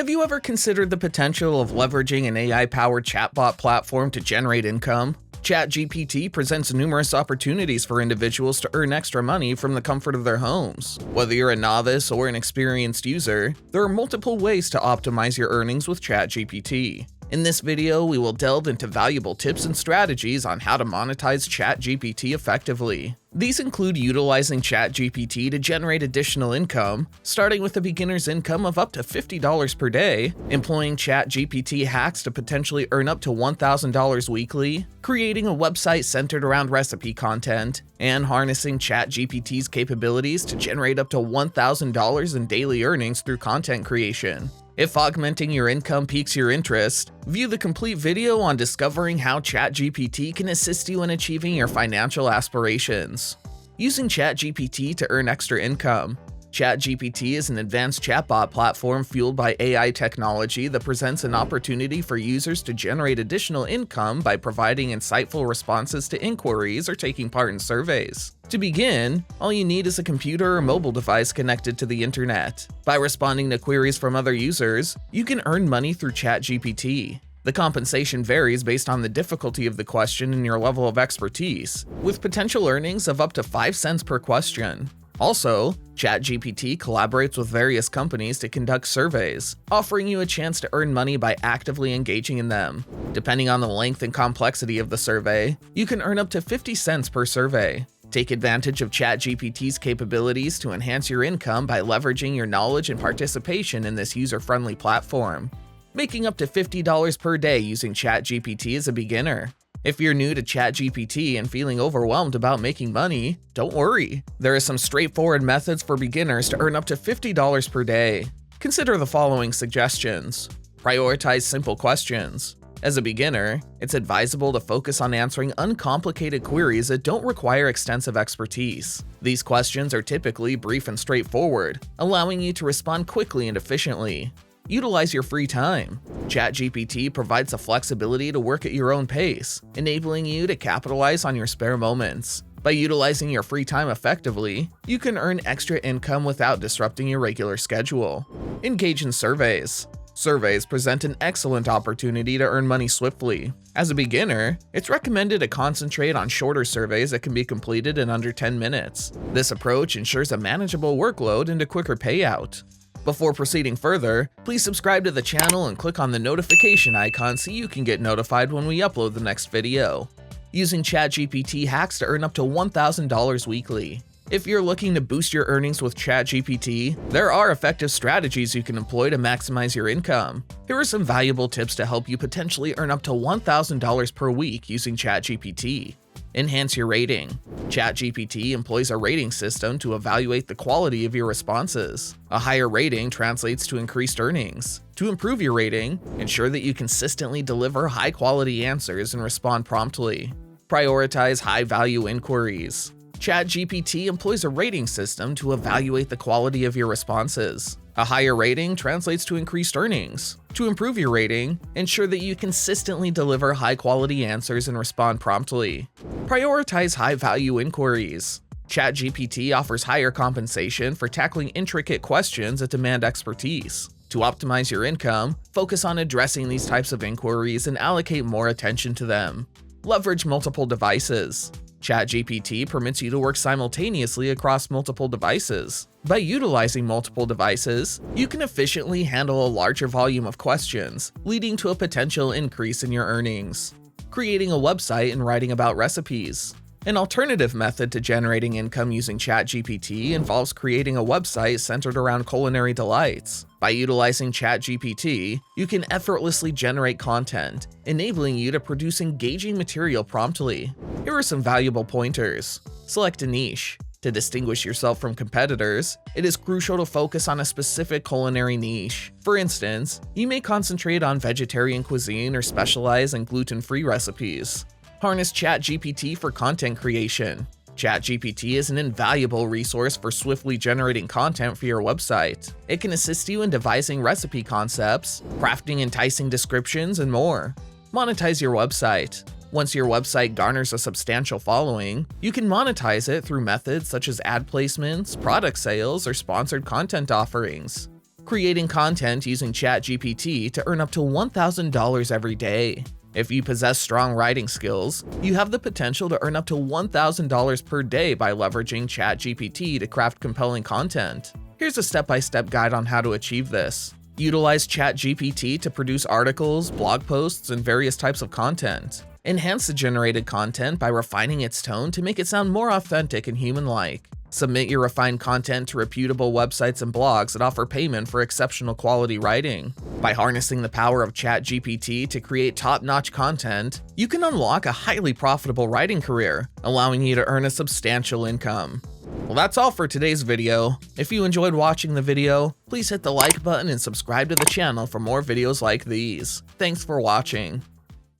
Have you ever considered the potential of leveraging an AI-powered chatbot platform to generate income? ChatGPT presents numerous opportunities for individuals to earn extra money from the comfort of their homes. Whether you're a novice or an experienced user, there are multiple ways to optimize your earnings with ChatGPT. In this video, we will delve into valuable tips and strategies on how to monetize ChatGPT effectively. These include utilizing ChatGPT to generate additional income, starting with a beginner's income of up to $50 per day, employing ChatGPT hacks to potentially earn up to $1,000 weekly, creating a website centered around recipe content, and harnessing ChatGPT's capabilities to generate up to $1,000 in daily earnings through content creation. If augmenting your income piques your interest, view the complete video on discovering how ChatGPT can assist you in achieving your financial aspirations. Using ChatGPT to earn extra income. ChatGPT is an advanced chatbot platform fueled by AI technology that presents an opportunity for users to generate additional income by providing insightful responses to inquiries or taking part in surveys. To begin, all you need is a computer or mobile device connected to the internet. By responding to queries from other users, you can earn money through ChatGPT. The compensation varies based on the difficulty of the question and your level of expertise, with potential earnings of up to 5 cents per question. Also, ChatGPT collaborates with various companies to conduct surveys, offering you a chance to earn money by actively engaging in them. Depending on the length and complexity of the survey, you can earn up to 50 cents per survey. Take advantage of ChatGPT's capabilities to enhance your income by leveraging your knowledge and participation in this user-friendly platform. Making up to $50 per day using ChatGPT as a beginner. If you're new to ChatGPT and feeling overwhelmed about making money, don't worry. There are some straightforward methods for beginners to earn up to $50 per day. Consider the following suggestions. Prioritize simple questions. As a beginner, it's advisable to focus on answering uncomplicated queries that don't require extensive expertise. These questions are typically brief and straightforward, allowing you to respond quickly and efficiently. Utilize your free time. ChatGPT provides the flexibility to work at your own pace, enabling you to capitalize on your spare moments. By utilizing your free time effectively, you can earn extra income without disrupting your regular schedule. Engage in surveys. Surveys present an excellent opportunity to earn money swiftly. As a beginner, it's recommended to concentrate on shorter surveys that can be completed in under 10 minutes. This approach ensures a manageable workload and a quicker payout. Before proceeding further, please subscribe to the channel and click on the notification icon so you can get notified when we upload the next video. Using ChatGPT hacks to earn up to $1,000 weekly. If you're looking to boost your earnings with ChatGPT, there are effective strategies you can employ to maximize your income. Here are some valuable tips to help you potentially earn up to $1,000 per week using ChatGPT. Enhance your rating. ChatGPT employs a rating system to evaluate the quality of your responses. A higher rating translates to increased earnings. To improve your rating, ensure that you consistently deliver high-quality answers and respond promptly. Prioritize high-value inquiries. ChatGPT employs a rating system to evaluate the quality of your responses. A higher rating translates to increased earnings. To improve your rating, ensure that you consistently deliver high-quality answers and respond promptly. Prioritize high-value inquiries. ChatGPT offers higher compensation for tackling intricate questions that demand expertise. To optimize your income, focus on addressing these types of inquiries and allocate more attention to them. Leverage multiple devices. ChatGPT permits you to work simultaneously across multiple devices. By utilizing multiple devices, you can efficiently handle a larger volume of questions, leading to a potential increase in your earnings. Creating a website and writing about recipes. An alternative method to generating income using ChatGPT involves creating a website centered around culinary delights. By utilizing ChatGPT, you can effortlessly generate content, enabling you to produce engaging material promptly. Here are some valuable pointers. Select a niche. To distinguish yourself from competitors, it is crucial to focus on a specific culinary niche. For instance, you may concentrate on vegetarian cuisine or specialize in gluten-free recipes. Harness ChatGPT for content creation. ChatGPT is an invaluable resource for swiftly generating content for your website. It can assist you in devising recipe concepts, crafting enticing descriptions, and more. Monetize your website. Once your website garners a substantial following, you can monetize it through methods such as ad placements, product sales, or sponsored content offerings. creating content using ChatGPT to earn up to $1,000 every day. If you possess strong writing skills, you have the potential to earn up to $1,000 per day by leveraging ChatGPT to craft compelling content. Here's a step-by-step guide on how to achieve this. Utilize ChatGPT to produce articles, blog posts, and various types of content. Enhance the generated content by refining its tone to make it sound more authentic and human-like. Submit your refined content to reputable websites and blogs that offer payment for exceptional quality writing. By harnessing the power of ChatGPT to create top-notch content, you can unlock a highly profitable writing career, allowing you to earn a substantial income. Well, that's all for today's video. If you enjoyed watching the video, please hit the like button and subscribe to the channel for more videos like these. Thanks for watching.